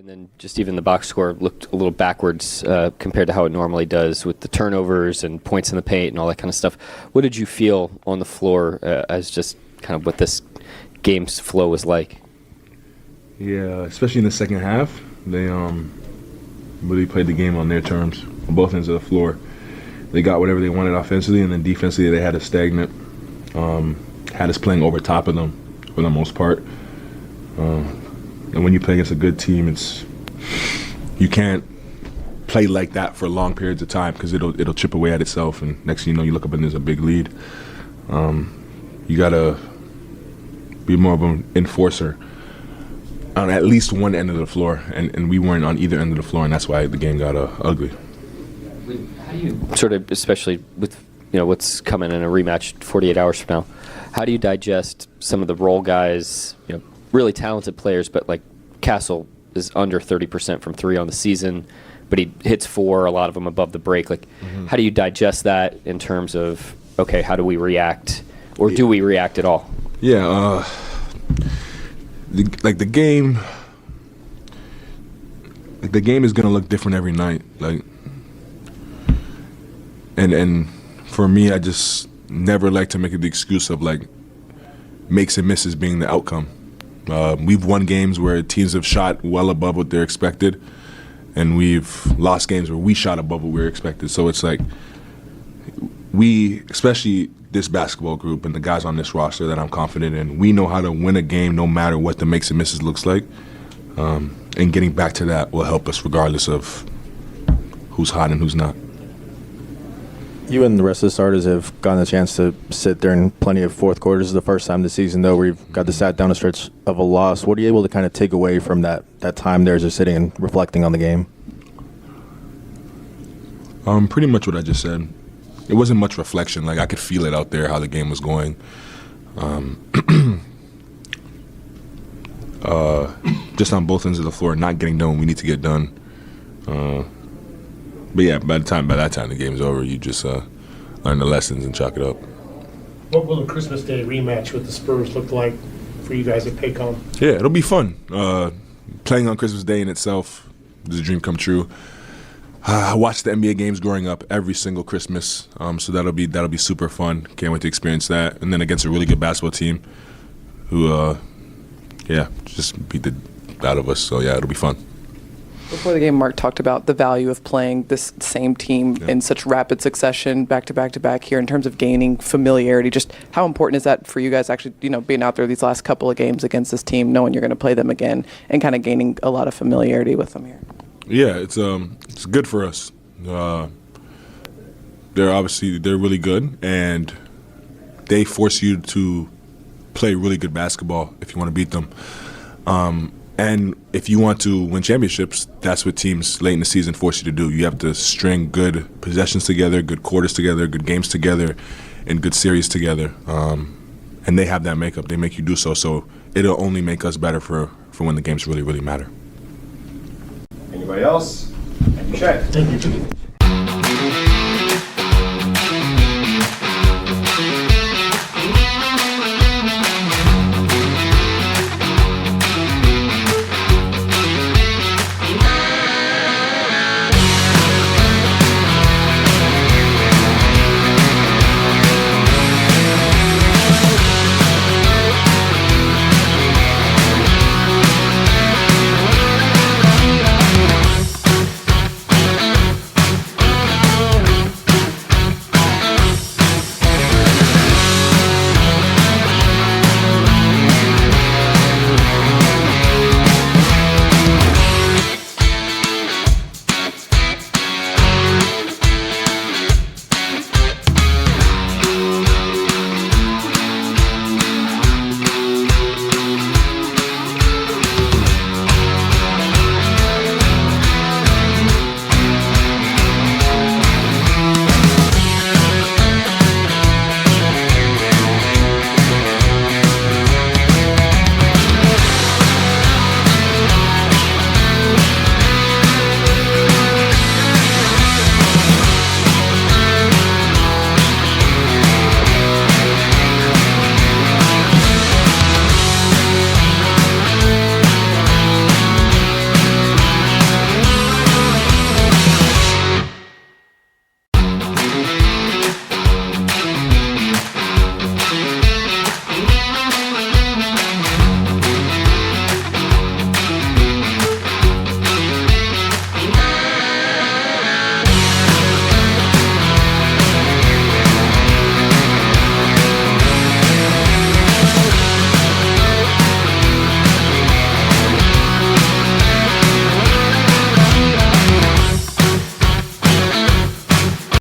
then just even the box score looked a little backwards compared to how it normally does with the turnovers and points in the paint and all that kind of stuff. What did you feel on the floor as just kind of what this game's flow was like? Yeah, especially in the second half, they really played the game on their terms on both ends of the floor. They got whatever they wanted offensively, and then defensively they had us stagnant, had us playing over top of them for the most part. And when you play against a good team, you can't play like that for long periods of time because it'll chip away at itself, and next thing you know, you look up and there's a big lead. You gotta be more of an enforcer on at least one end of the floor, and we weren't on either end of the floor, and that's why the game got ugly. How do you sort of, especially with what's coming in a rematch 48 hours from now, how do you digest some of the role guys, really talented players, but like Castle is under 30% from three on the season, but he hits four, a lot of them above the break. Like, how do you digest that in terms of, okay, how do we react, or do we react at all? Yeah, the game is gonna look different every night. And for me, I just never like to make it the excuse of like makes and misses being the outcome. We've won games where teams have shot well above what they're expected, and we've lost games where we shot above what we were expected. So it's like we, especially this basketball group and the guys on this roster that I'm confident in, we know how to win a game no matter what the makes and misses looks like. And getting back to that will help us regardless of who's hot and who's not. You and the rest of the starters have gotten a chance to sit during plenty of fourth quarters. This is the first time this season, though, where you've got to sat down a stretch of a loss. What are you able to kind of take away from that time there as you're sitting and reflecting on the game? Pretty much what I just said. It wasn't much reflection. Like, I could feel it out there, how the game was going. Just on both ends of the floor, not getting done when we need to get done. But yeah, by that time the game's over, you just learn the lessons and chalk it up. What will the Christmas Day rematch with the Spurs look like for you guys at Paycom? Yeah, it'll be fun. Playing on Christmas Day in itself is a dream come true. I watched the NBA games growing up every single Christmas, so that'll be super fun. Can't wait to experience that. And then against a really good basketball team who, just beat the out of us. So yeah, it'll be fun. Before the game, Mark talked about the value of playing this same team in such rapid succession, back to back to back here, in terms of gaining familiarity. Just how important is that for you guys actually, being out there these last couple of games against this team, knowing you're going to play them again, and kind of gaining a lot of familiarity with them here? Yeah, it's good for us. They're really good, and they force you to play really good basketball if you want to beat them. And if you want to win championships, that's what teams late in the season force you to do. You have to string good possessions together, good quarters together, good games together, and good series together. And they have that makeup. They make you do so. So it'll only make us better for when the games really, really matter. Anybody else? Thank you, Shai. Thank you.